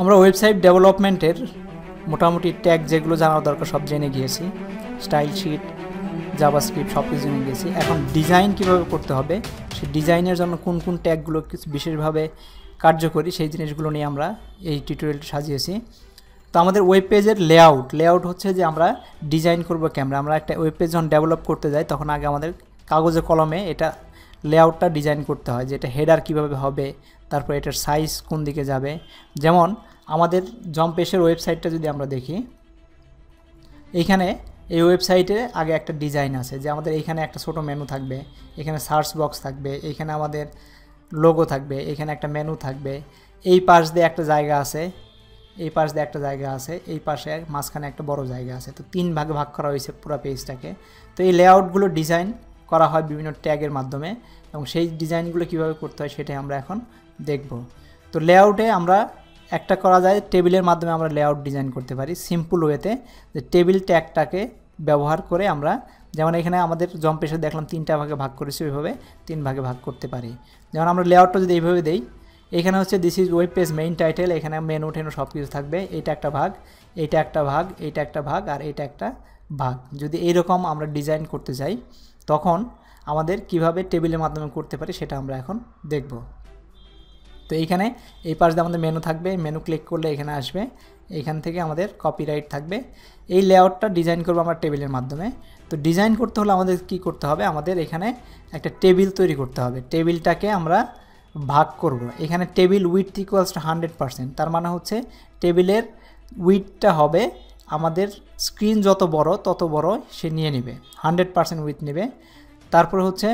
আমরা ওয়েবসাইট ডেভেলপমেন্টের মোটামুটি ট্যাগ যেগুলো জানার দরকার সব জেনে গিয়েছি। স্টাইল শিট, জাভাস্ক্রিপ্ট সব কিছু জেনে গিয়েছি। এখন ডিজাইন কীভাবে করতে হবে, সেই ডিজাইনের জন্য কোন কোন ট্যাগগুলো বিশেষভাবে কার্যকরী সেই জিনিসগুলো নিয়ে আমরা এই টিউটোরিয়ালটি সাজিয়েছি। তো আমাদের ওয়েব পেজের লেআউট হচ্ছে যে আমরা ডিজাইন করব কেমন। আমরা একটা ওয়েব পেজ যখন ডেভেলপ করতে যাই তখন আগে আমাদের কাগজে কলমে এটা লেআউটটা ডিজাইন করতে হয়, যে এটা হেডার কীভাবে হবে, তারপর এটার সাইজ কোন দিকে যাবে। যেমন আমাদের জম্পেশের ওয়েবসাইটটা যদি আমরা দেখি, এইখানে এই ওয়েবসাইটে আগে একটা ডিজাইন আছে, যে আমাদের এইখানে একটা ছোট মেনু থাকবে, এখানে সার্চ বক্স থাকবে, এইখানে আমাদের লোগো থাকবে, এখানে একটা মেনু থাকবে, এই পাশ দিয়ে একটা জায়গা আছে, এই পাশ দিয়ে একটা জায়গা আছে, এই পাশে মাঝখানে একটা বড় জায়গা আছে। তো 3 ভাগে ভাগ করা হয়েছে পুরো পেজটাকে। তো এই লেআউটগুলো ডিজাইন করা হয় বিভিন্ন ট্যাগের মাধ্যমে, এবং সেই ডিজাইনগুলো কীভাবে করতে হয় সেটাই আমরা এখন দেখব। তো লেআউটে আমরা একটা করা যায়, টেবিলের মাধ্যমে আমরা লেআউট ডিজাইন করতে পারি সিম্পল ওয়েতে, যে টেবিল ট্যাগটাকে ব্যবহার করে আমরা, যেমন এখানে আমাদের জম্পেশে দেখলাম 3টা ভাগে ভাগ করেছি, ওইভাবে 3 ভাগে ভাগ করতে পারি। যেমন আমরা লেআউটটা যদি এইভাবে দেই, এখানে হচ্ছে this is web page main title, এখানে মেনু টেনু সব কিছু থাকবে, এইটা একটা ভাগ, এইটা একটা ভাগ, এইটা একটা ভাগ, আর এইটা একটা ভাগ। যদি এইরকম আমরা ডিজাইন করতে চাই তখন আমাদের কিভাবে টেবিলের মাধ্যমে করতে পারি সেটা আমরা এখন দেখব। তো এইখানে এই পাশ দিয়ে আমাদের মেনু থাকবে, মেনু ক্লিক করলে এখানে আসবে, এইখান থেকে আমাদের কপিরাইট থাকবে। এই লেআউটটা ডিজাইন করবো আমরা টেবিলের মাধ্যমে। তো ডিজাইন করতে হলে আমাদের কি করতে হবে, আমাদের এখানে একটা টেবিল তৈরি করতে হবে। টেবিলটাকে আমরা ভাগ করব। এখানে টেবিল উইথ ইকুয়ালস টু 100%, তার মানে হচ্ছে টেবিলের উইথটা হবে আমাদের স্ক্রিন যত বড় তত বড় সে নিয়ে নেবে, 100% উইথ নেবে। তারপরে হচ্ছে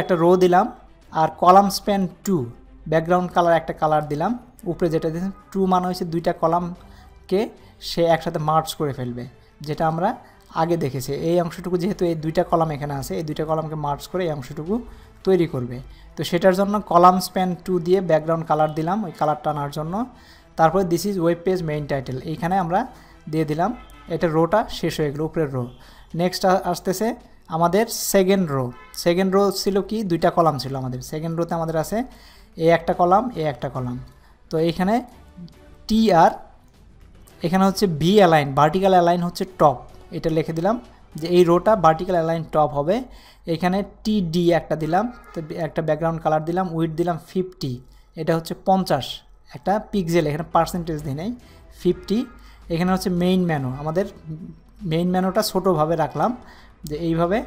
একটা রো দিলাম, আর কলাম স্প্যান 2, ব্যাকগ্রাউন্ড কালার একটা কালার দিলাম, উপরে যেটা দিয়েছেন 2 মানে হচ্ছে 2টা কলামকে সে একসাথে মার্জ করে ফেলবে, যেটা আমরা আগে দেখেছি। এই অংশটুকু যেহেতু এই 2টা কলাম এখানে আছে, এই 2টা কলামকে মার্জ করে এই অংশটুকু তৈরি করবে। তো সেটার জন্য কলাম স্প্যান 2 দিয়ে ব্যাকগ্রাউন্ড কালার দিলাম ওই কালারটা আনার জন্য। তারপরে this is web page main title, এইখানে আমরা দিয়ে দিলাম, এটা রোটা শেষ হয়ে গেল, উপরের রো। নেক্সট আসতেছে আমাদের সেকেন্ড রো ছিল কি, 2টা কলাম ছিল আমাদের। সেকেন্ড রোতে আমাদের আছে এ একটা কলাম, এ একটা কলাম। তো এইখানে টি আর এখানে হচ্ছে ভি অ্যালাইন, ভার্টিক্যাল অ্যালাইন হচ্ছে টপ, এটা লিখে দিলাম যে এই রোটা ভার্টিক্যাল অ্যালাইন টপ হবে। এখানে টি ডি একটা দিলাম, তো একটা ব্যাকগ্রাউন্ড কালার দিলাম, উইথ দিলাম 50, এটা হচ্ছে 50, একটা পিক্সেল, এখানে পার্সেন্টেজ দিই নাই, 50। এখানে হচ্ছে মেইন মেনু, আমাদের মেইন মেনুটা ছোটোভাবে রাখলাম, যে এইভাবে,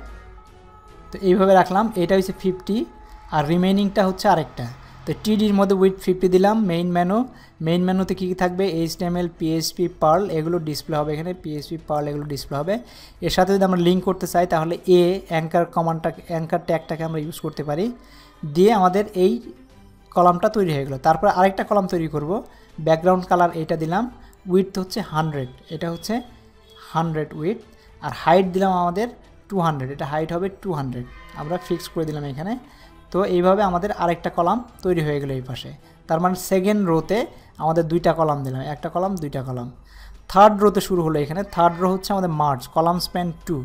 তো এইভাবে রাখলাম, এটা হচ্ছে 50, আর রিমেইনিংটা হচ্ছে আরেকটা। তো টিডির মধ্যে উইথ 50 দিলাম। মেইন মেনুতে কী কী থাকবে, HTML, PHP, পার্ল এগুলো ডিসপ্লে হবে, এখানে PHP, পার্ল এগুলো ডিসপ্লে হবে। এর সাথে যদি আমরা লিঙ্ক করতে চাই তাহলে অ্যাঙ্কার অ্যাঙ্কার ট্যাগটাকে আমরা ইউজ করতে পারি, দিয়ে আমাদের এই কলামটা তৈরি হয়ে গেলো। তারপর আরেকটা কলাম তৈরি করব, ব্যাকগ্রাউন্ড কালার এইটা দিলাম, উইথ হচ্ছে 100, এটা হচ্ছে 100 উইথ, আর হাইট দিলাম আমাদের 200, এটা হাইট হবে 200, আমরা ফিক্স করে দিলাম এখানে। তো এইভাবে আমাদের আরেকটা কলাম তৈরি হয়ে গেল এই পাশে। তার মানে সেকেন্ড রোতে আমাদের 2টা কলাম দিলাম, একটা কলাম 2টা কলাম। থার্ড রোতে শুরু হলো, এখানে থার্ড রো হচ্ছে আমাদের মার্জ, কলাম স্প্যান 2,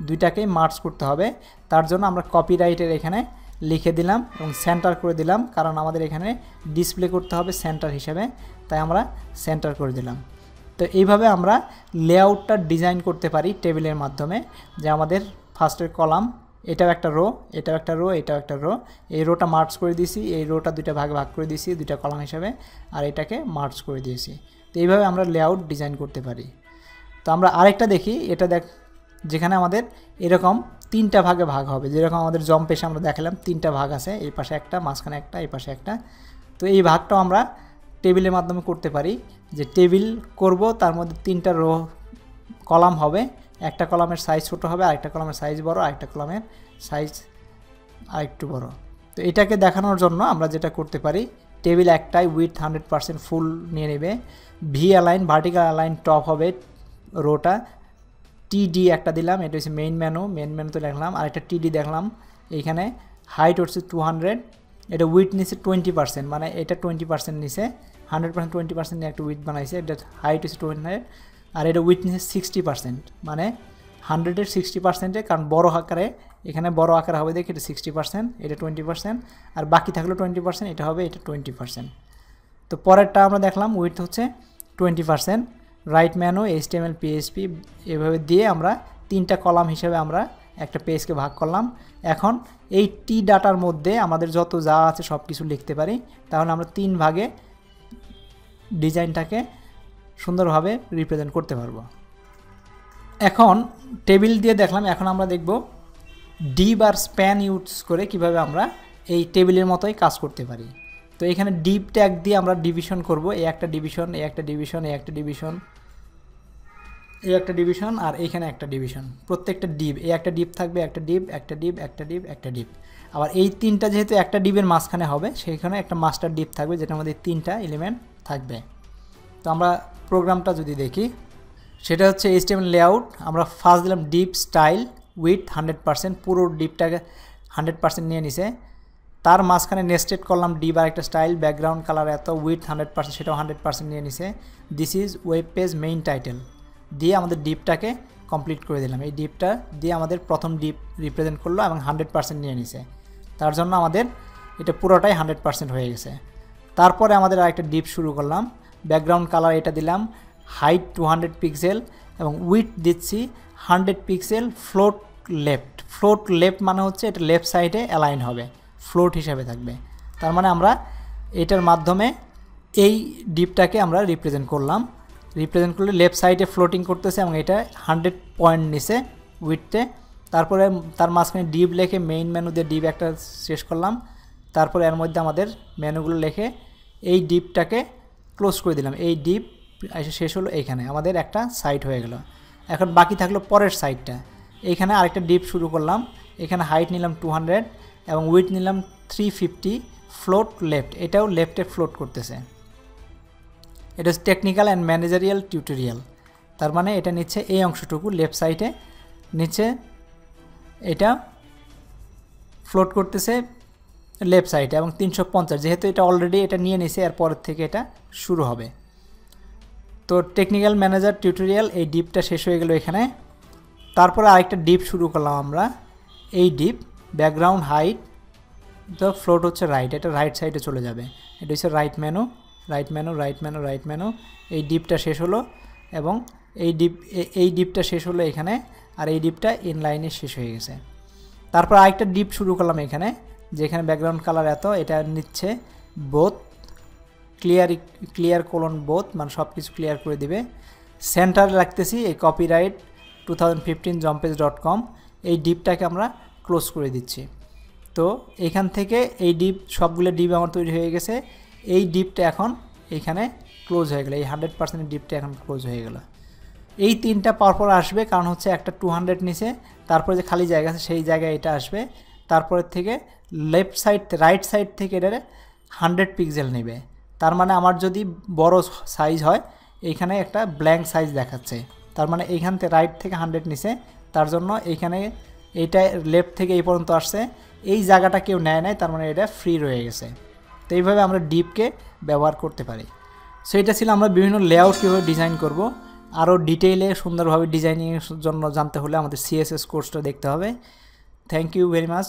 2টাকেই মার্জ করতে হবে। তার জন্য আমরা কপিরাইটের এখানে লিখে দিলাম এবং সেন্টার করে দিলাম, কারণ আমাদের এখানে ডিসপ্লে করতে হবে সেন্টার হিসেবে, তাই আমরা সেন্টার করে দিলাম। তো এইভাবে আমরা লেআউটটা ডিজাইন করতে পারি টেবিলের মাধ্যমে, যে আমাদের ফার্স্টের কলাম, এটাও একটা রো, এটাও একটা রো, এটাও একটা রো, এই রোটা মার্জ করে দিয়েছি, এই রোটা 2টা ভাগে ভাগ করে দিয়েছি 2টা কলাম হিসাবে, আর এটাকে মার্জ করে দিয়েছি। তো এইভাবে আমরা লেআউট ডিজাইন করতে পারি। তো আমরা আরেকটা দেখি, এটা যেখানে আমাদের এরকম 3টা ভাগে ভাগ হবে, যেরকম আমাদের জম্পেশে আমরা দেখালাম 3টা ভাগ আছে, এই পাশে একটা, মাঝখানে একটা, এই পাশে একটা। তো এই ভাগটাও আমরা টেবিলের মাধ্যমে করতে পারি, যে টেবিল করব, তার মধ্যে 3টা রো কলাম হবে, একটা কলামের সাইজ ছোটো হবে, আরেকটা কলামের সাইজ বড়, আরেকটা কলামের সাইজ আরেকটু বড়। তো এটাকে দেখানোর জন্য আমরা যেটা করতে পারি, টেবিল একটাই উইথ 100% ফুল নিয়ে নেবে, V align, vertical align top হবে রোটা, টিডি একটা দিলাম, এটা হচ্ছে মেইন মেনুতে লিখলাম, আর একটা টিডি দেখলাম, এইখানে হাইট হচ্ছে 200, এটা উইথ নিচে 20%, মানে এটা 20% নিচে, 100% 20% নিয়ে একটা উইথ বানাইছে, এটা হাইট হচ্ছে 200, আর এটা উইথ নিচে 60%, মানে 100-এর 60%, কারণ বড় আকারে, এখানে বড় আকারে হবে দেখি, এটা 60%, এটা 20%, আর বাকি থাকলো 20%, এটা হবে এটা 20%। তো তো পরেরটা আমরা দেখলাম উইথ হচ্ছে 20%, রাইট মেনু, HTML PHP এভাবে দিয়ে আমরা 3টা কলাম হিসেবে আমরা একটা পেজকে ভাগ করলাম। এখন এই টি ডাটার মধ্যে আমাদের যত যা আছে সব কিছু লিখতে পারি, তাহলে আমরা 3 ভাগে ডিজাইনটাকে সুন্দরভাবে রিপ্রেজেন্ট করতে পারবো। এখন টেবিল দিয়ে দেখলাম, এখন আমরা দেখব ডিভ আর স্প্যান ইউজ করে কিভাবে আমরা এই টেবিলের মতোই কাজ করতে পারি। তো এখানে ডিভ ট্যাগ দিয়ে আমরা ডিভিশন করব, এই একটা ডিভিশন, এই একটা ডিভিশন, এই একটা ডিভিশন, এই একটা ডিভিশন, আর এইখানে একটা ডিভিশন। প্রত্যেকটা ডিভ, এই একটা ডিভ থাকবে, একটা ডিভ, একটা ডিভ, একটা ডিভ, একটা ডিভ। আবার এই 3টা যেহেতু একটা ডিভের মাঝখানে হবে, সেইখানে একটা মাস্টার ডিভ থাকবে যেটার মধ্যে 3টা এলিমেন্ট থাকবে। তো আমরা প্রোগ্রামটা যদি দেখি, সেটা হচ্ছে HTML লেআউট। আমরা ফার্স্ট দিলাম ডিভ স্টাইল উইথ 100%, পুরো ডিভটাকে 100% নিয়ে নিছে। তার মাঝখানে নেস্টেড করলাম ডিভ আর একটা স্টাইল, ব্যাকগ্রাউন্ড কালার এত, উইথ 100%, সেটাও 100% নিয়ে নিছে। This is web page main title দিয়ে আমাদের ডিভটাকে কমপ্লিট করে দিলাম। এই ডিভটা দিয়ে আমাদের প্রথম ডিভ রিপ্রেজেন্ট করলো এবং 100% নিয়ে নিছে। তার জন্য আমাদের এটা পুরোটাই 100% হয়ে গেছে। তারপরে আমাদের আরেকটা ডিভ শুরু করলাম, ব্যাকগ্রাউন্ড কালার এটা দিলাম, হাইট 200 পিক্সেল এবং উইথ দিচ্ছি 100 pixel, float left. Float left মানে হচ্ছে এটা লেফট সাইডে অ্যালাইন হবে, ফ্লোট হিসাবে থাকবে। তার মানে আমরা এটার মাধ্যমে এই ডিভটাকে আমরা রিপ্রেজেন্ট করলাম। রিপ্রেজেন্ট করলে লেফট সাইডে ফ্লোটিং করতেছে এবং এটা 100 পয়েন্ট নিছে উইথে। তারপরে তার মাঝখানে ডিভ লেখে মেইন মেনু দিয়ে ডিভ একটা শেষ করলাম। তারপরে এর মধ্যে আমাদের মেনুগুলো লেখে এই ডিভটাকে ক্লোজ করে দিলাম। এই ডিভ এসে শেষ হলো, এইখানে আমাদের একটা সাইট হয়ে গেল। এখন বাকি থাকলো পরের সাইডটা। এইখানে আরেকটা ডিভ শুরু করলাম, এখানে হাইট নিলাম 200 এবং উইথ নিলাম 350, ফ্লোট লেফট, এটাও লেফটে ফ্লোট করতেছে। এটা হচ্ছে টেকনিক্যাল অ্যান্ড ম্যানেজারিয়াল টিউটোরিয়াল। তার মানে এটা নিচ্ছে এই অংশটুকু লেফট সাইডে নিচ্ছে, এটা ফ্লোট করতেছে লেফট সাইডে এবং 350, যেহেতু এটা অলরেডি এটা নিয়ে নিছে, এরপরের থেকে এটা শুরু হবে। তো টেকনিক্যাল ম্যানেজার টিউটোরিয়াল এই ডিপটা শেষ হয়ে গেল এখানে। তারপরে আরেকটা ডিপ শুরু করলাম আমরা, এই ডিপ ব্যাকগ্রাউন্ড হাইট, তো ফ্লোট হচ্ছে রাইট, এটা রাইট সাইডে চলে যাবে। এটা হচ্ছে right menu, right menu, right menu, right menu. এই ডিপটা শেষ হলো এবং এই ডিপটা শেষ হলো এখানে, আর এই ডিপটা ইনলাইনে শেষ হয়ে গেছে। তারপর আরেকটা ডিপ শুরু করলাম এখানে, যেখানে ব্যাকগ্রাউন্ড কালার এত, এটা নিচ্ছে বোথ, ক্লিয়ার কোলন বোথ, মানে সব কিছু ক্লিয়ার করে দিবে। সেন্টার রাখতেছি এই কপিরাইট 2015 jompage.com, এই ডিপটাকে আমরা ক্লোজ করে দিচ্ছি। তো এখান থেকে এই ডিপ, সবগুলো ডিপ আমার তৈরি হয়ে গেছে। এই ডিপটা এখন এইখানে ক্লোজ হয়ে গেল, এই 100% ডিপটা এখন ক্লোজ হয়ে গেল। এই 3টা পরপর আসবে, কারণ হচ্ছে একটা 200 নিচে, তারপরে যে খালি জায়গা আছে সেই জায়গায় এটা আসবে। তারপরের থেকে লেফট সাইড, রাইট সাইড থেকে এটা 100 পিক্সেল নেবে। তার মানে আমার যদি বড় সাইজ হয়, এইখানে একটা ব্ল্যাঙ্ক সাইজ দেখাচ্ছে, তার মানে এইখান থেকে রাইট থেকে 100 নিচে, তার জন্য এইখানে এইটা লেফট থেকে এই পর্যন্ত আসছে, এই জায়গাটা কেউ নেয় নাই, তার মানে এটা ফ্রি রয়ে গেছে। তো এইভাবে আমরা ডিপকে ব্যবহার করতে পারি। সো এটা ছিল আমরা বিভিন্ন লেআউট কীভাবে ডিজাইন করব। আরও ডিটেইলে সুন্দরভাবে ডিজাইনিংয়ের জন্য জানতে হলে আমাদের CSS কোর্সটা দেখতে হবে। Thank you very much.